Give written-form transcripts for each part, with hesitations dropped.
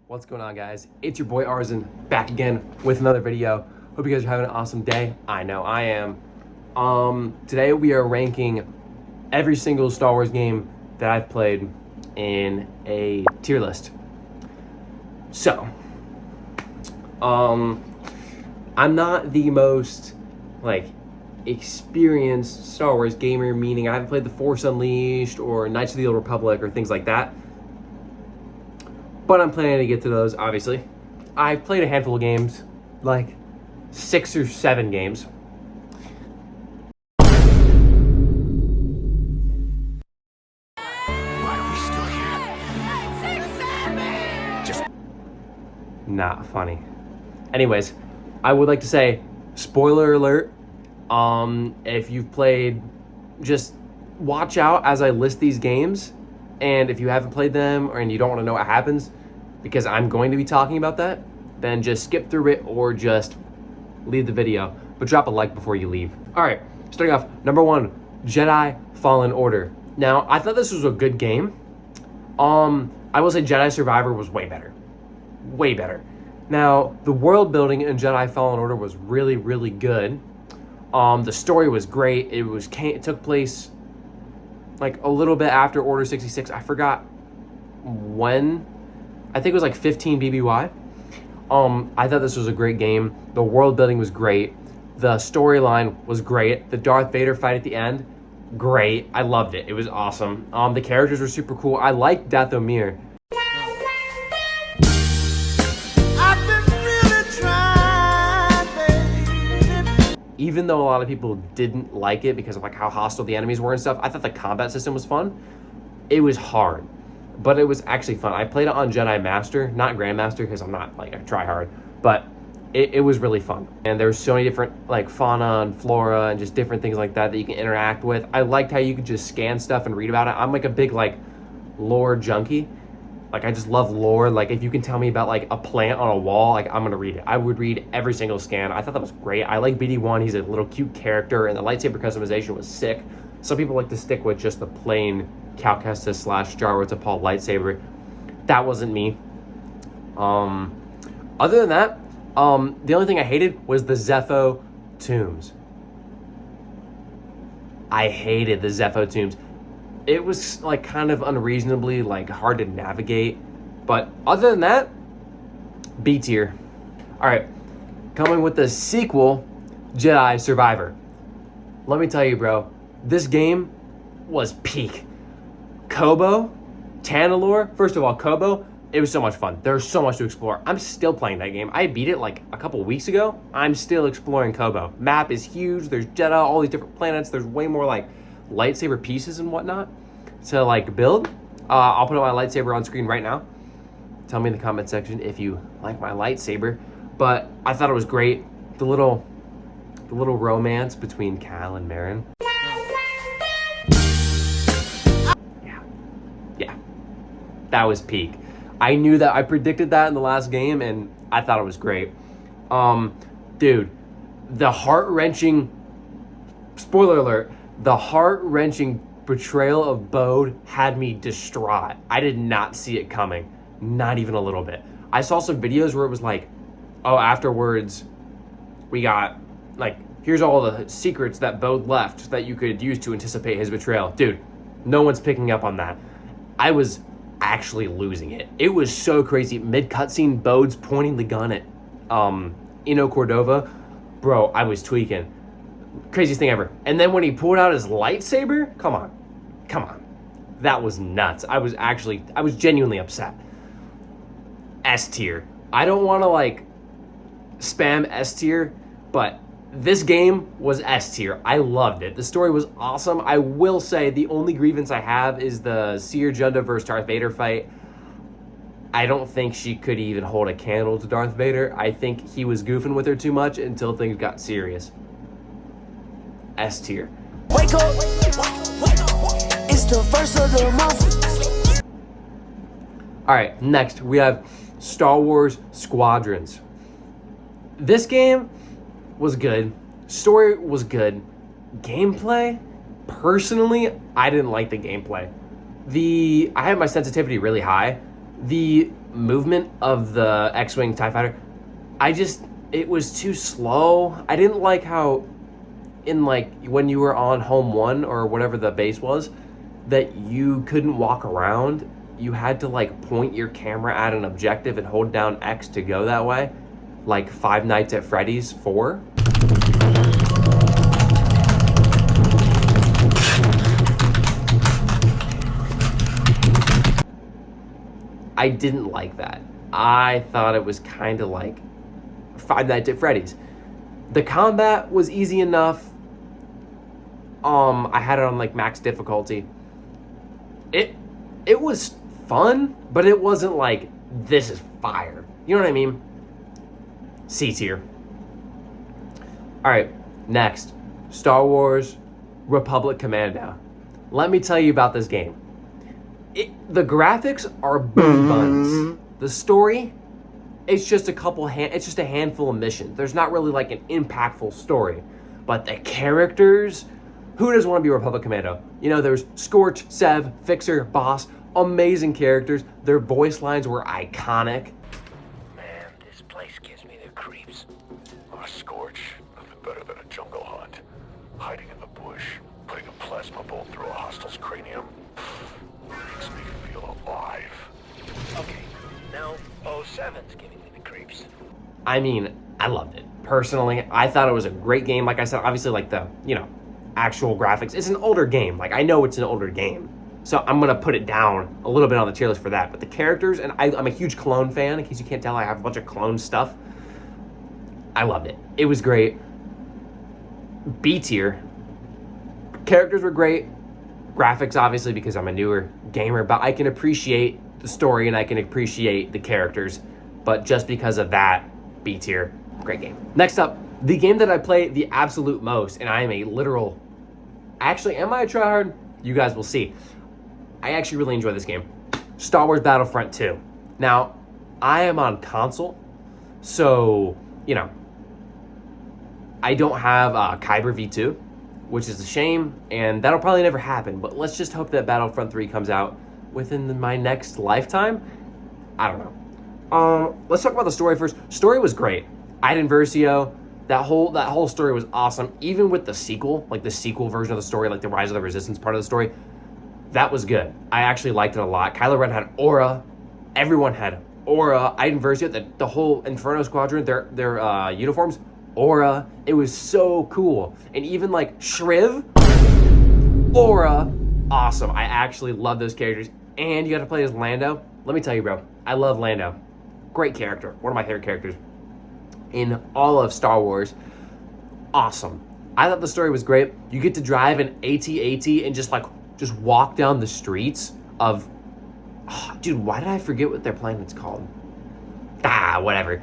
What's going on, guys? It's your boy Arzen back again with another video. Hope you guys are having an awesome day. I know I am. Today we are ranking every single Star Wars game that I've played in a tier list. So, I'm not the most experienced Star Wars gamer, meaning I haven't played The Force Unleashed or Knights of the Old Republic or things like that. But I'm planning to get to those, obviously. I've played a handful of games, like 6 or 7 games. Why are we still here? Just not funny. Anyways, I would like to say, spoiler alert. If you've played, just watch out as I list these games. And if you haven't played them and you don't want to know what happens, because I'm going to be talking about that, then just skip through it or just leave the video. But drop a like before you leave. All right, starting off, number 1, Jedi Fallen Order. Now, I thought this was a good game. I will say Jedi Survivor was way better. Way better. Now, the world building in Jedi Fallen Order was really, really good. The story was great. It took place like a little bit after Order 66. I forgot when. I think it was like 15 BBY. I thought this was a great game. The world building was great. The storyline was great. The Darth Vader fight at the end, great. I loved it. It was awesome. The characters were super cool. I liked Dathomir. Even though a lot of people didn't like it because of like how hostile the enemies were and stuff, I thought the combat system was fun. It was hard, but it was actually fun. I played it on Jedi Master, not Grandmaster, because I'm not like a tryhard, but it was really fun. And there were so many different like fauna and flora and just different things like that that you can interact with. I liked how you could just scan stuff and read about it. I'm like a big like lore junkie. Like, I just love lore. Like, if you can tell me about, like, a plant on a wall, like, I'm going to read it. I would read every single scan. I thought that was great. I like BD1. He's a little cute character, and the lightsaber customization was sick. Some people like to stick with just the plain Cal Kestis / Jar Wars Paul lightsaber. That wasn't me. Other than that, the only thing I hated was the Zepho tombs. I hated the Zepho tombs. It was like kind of unreasonably like hard to navigate, but other than that, B tier. All right, coming with the sequel, Jedi Survivor. Let me tell you, bro, this game was peak. Kobo, Tanalorr. First of all, Kobo, it was so much fun. There's so much to explore. I'm still playing that game. I beat it like a couple weeks ago. I'm still exploring Kobo. Map is huge. There's Jedi, all these different planets. There's way more like lightsaber pieces and whatnot to like build. I'll put my lightsaber on screen right now. Tell me in the comment section if you like my lightsaber. But I thought it was great. The little romance between Cal and Marin. Yeah, that was peak. I knew that. I predicted that in the last game, and I thought it was great. Dude, the heart-wrenching, spoiler alert, the heart-wrenching betrayal of Bode had me distraught. I did not see it coming, not even a little bit. I saw some videos where it was like, oh, afterwards, we got, like, here's all the secrets that Bode left that you could use to anticipate his betrayal. Dude, no one's picking up on that. I was actually losing it. It was so crazy. Mid-cutscene, Bode's pointing the gun at Ino Cordova. Bro, I was tweaking. Craziest thing ever. And then when he pulled out his lightsaber, come on. That was nuts. I was genuinely upset. S tier. I don't want to like spam S tier, but this game was S tier. I loved it. The story was awesome. I will say the only grievance I have is the Seer Junda versus Darth Vader fight. I don't think she could even hold a candle to Darth Vader. I think he was goofing with her too much until things got serious. S tier. Wake up. It's the first of the month. All right, next we have Star Wars Squadrons. This game was good. Story was good. Gameplay, personally, I didn't like the gameplay. I had my sensitivity really high. The movement of the X-Wing TIE Fighter, it was too slow. I didn't like how in like when you were on home 1 or whatever the base was, that you couldn't walk around. You had to like point your camera at an objective and hold down X to go that way, like Five Nights at Freddy's 4. I didn't like that. I thought it was kind of like Five Nights at Freddy's. The combat was easy enough. I had it on like max difficulty. It was fun, but it wasn't like, this is fire. You know what I mean? C tier. All right, next, Star Wars Republic Commando. Let me tell you about this game. The graphics are boom buns. The story, it's just a handful of missions. There's not really like an impactful story, but the characters, who doesn't want to be Republic Commando? You know, there's Scorch, Sev, Fixer, Boss, amazing characters. Their voice lines were iconic. Man, this place gives me the creeps. A Scorch, nothing better than a jungle hunt. Hiding in the bush, putting a plasma bolt through a hostile's cranium. Makes me feel alive. Okay, now 07's giving me the creeps. I mean, I loved it. Personally, I thought it was a great game. Like I said, obviously like the, actual graphics. It's an older game. Like I know it's an older game. So I'm going to put it down a little bit on the tier list for that. But the characters, and I'm a huge clone fan. In case you can't tell, I have a bunch of clone stuff. I loved it. It was great. B tier. Characters were great. Graphics, obviously, because I'm a newer gamer. But I can appreciate the story and I can appreciate the characters. But just because of that, B tier. Great game. Next up, the game that I play the absolute most. And I am a literal... Actually, am I a tryhard? You guys will see. I actually really enjoy this game. Star Wars Battlefront 2. Now, I am on console, so, I don't have Kyber V2, which is a shame, and that'll probably never happen, but let's just hope that Battlefront 3 comes out within my next lifetime. I don't know. Let's talk about the story first. Story was great. Iden Versio, that whole story was awesome. Even with the sequel, like the sequel version of the story, like the Rise of the Resistance part of the story, that was good. I actually liked it a lot. Kylo Ren had aura. Everyone had aura. Iden Versio, the whole Inferno Squadron, their uniforms, aura. It was so cool. And even like Shriv, aura, awesome. I actually love those characters. And you got to play as Lando. Let me tell you, bro, I love Lando. Great character. One of my favorite characters in all of Star Wars. Awesome. I thought the story was great. You get to drive an AT-AT and just walk down the streets of... dude, why did I forget what their planet's called? Whatever.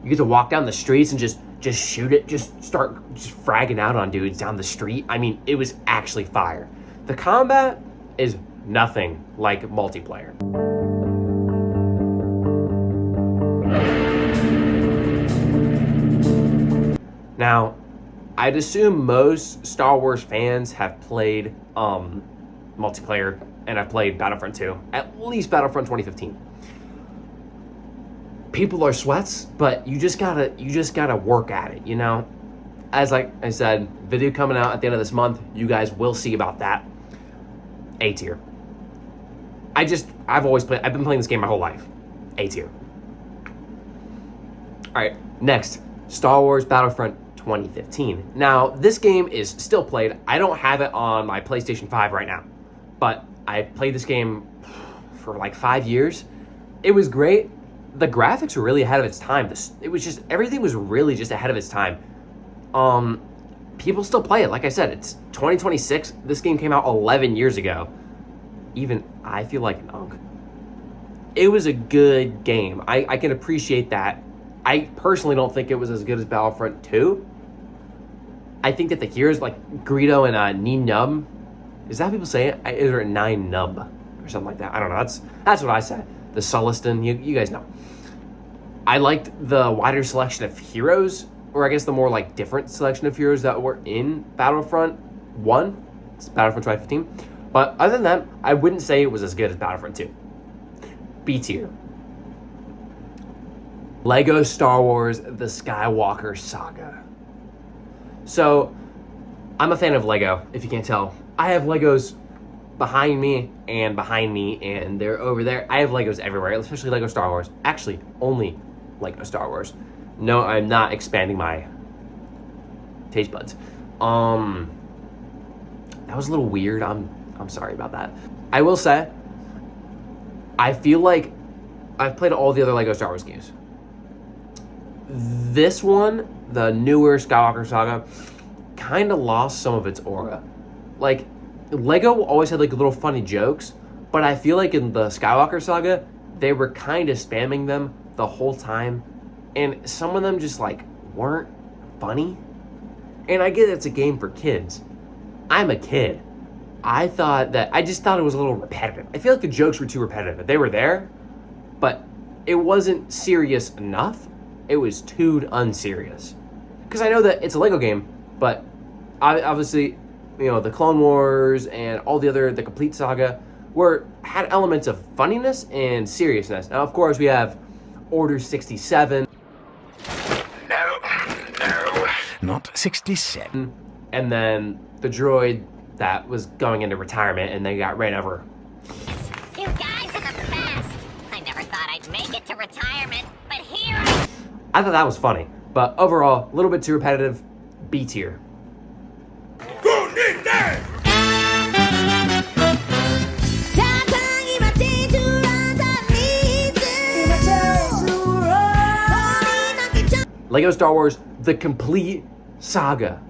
You get to walk down the streets and just shoot it, just start fragging out on dudes down the street. I mean, it was actually fire. The combat is nothing like multiplayer. Now, I'd assume most Star Wars fans have played multiplayer and have played Battlefront 2, at least Battlefront 2015. People are sweats, but you just gotta work at it, As like I said, video coming out at the end of this month, you guys will see about that. A tier. I've been playing this game my whole life. A tier. All right, next, Star Wars Battlefront 2015. Now, this game is still played. I don't have it on my PlayStation 5 right now, but I played this game for like 5 years. It was great. The graphics were really ahead of its time. Everything was really just ahead of its time. People still play it. Like I said, it's 2026. This game came out 11 years ago. Even I feel like an unk. It was a good game. I can appreciate that. I personally don't think it was as good as Battlefront 2. I think that the heroes like Greedo and Nien Nunb, is that how people say it? Is it Nine Nub or something like that? I don't know. That's what I said. The Sullustan, you guys know. I liked the wider selection of heroes, or I guess the more like different selection of heroes that were in Battlefront 1. It's Battlefront 2015. But other than that, I wouldn't say it was as good as Battlefront 2. B tier. Lego Star Wars The Skywalker Saga. So, I'm a fan of Lego, if you can't tell. I have Legos behind me, and they're over there. I have Legos everywhere, especially Lego Star Wars. Actually, only Lego Star Wars. No, I'm not expanding my taste buds. That was a little weird. I'm sorry about that. I will say, I feel like I've played all the other Lego Star Wars games. This one, the newer Skywalker Saga, kind of lost some of its aura. Like, Lego always had like little funny jokes, but I feel like in the Skywalker Saga, they were kind of spamming them the whole time, and some of them just like weren't funny. And I get it's a game for kids. I'm a kid. I just thought it was a little repetitive. I feel like the jokes were too repetitive. They were there, but it wasn't serious enough. It was too unserious. Because I know that it's a Lego game, but obviously, you know, the Clone Wars and all the complete saga had elements of funniness and seriousness. Now, of course, we have Order 67. No, not 67. And then the droid that was going into retirement and then got ran over. You guys are the best. I never thought I'd make it to retirement, but here I thought that was funny, but overall, a little bit too repetitive. B tier. Lego Star Wars, the complete saga.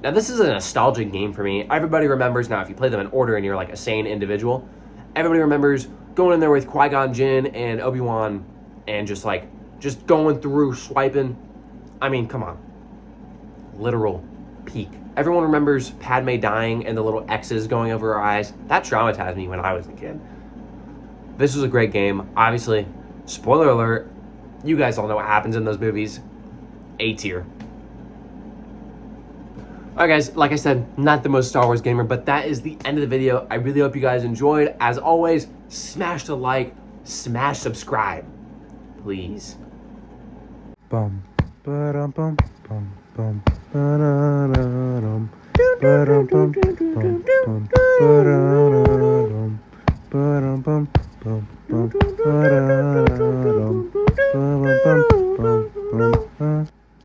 Now, this is a nostalgic game for me. Everybody remembers, now if you play them in order and you're like a sane individual, everybody remembers going in there with Qui-Gon Jinn and Obi-Wan and just going through, swiping. I mean, come on. Literal peak. Everyone remembers Padme dying and the little X's going over her eyes. That traumatized me when I was a kid. This was a great game. Obviously, spoiler alert, you guys all know what happens in those movies. A tier. Alright guys, like I said, not the most Star Wars gamer, but that is the end of the video. I really hope you guys enjoyed. As always, smash the like, smash subscribe. Please. Bum ba-dum bum bum bum ba-da-da-dum ba-dum bum bum bum ba-da-da-dum ba-dum bum bum bum ba-da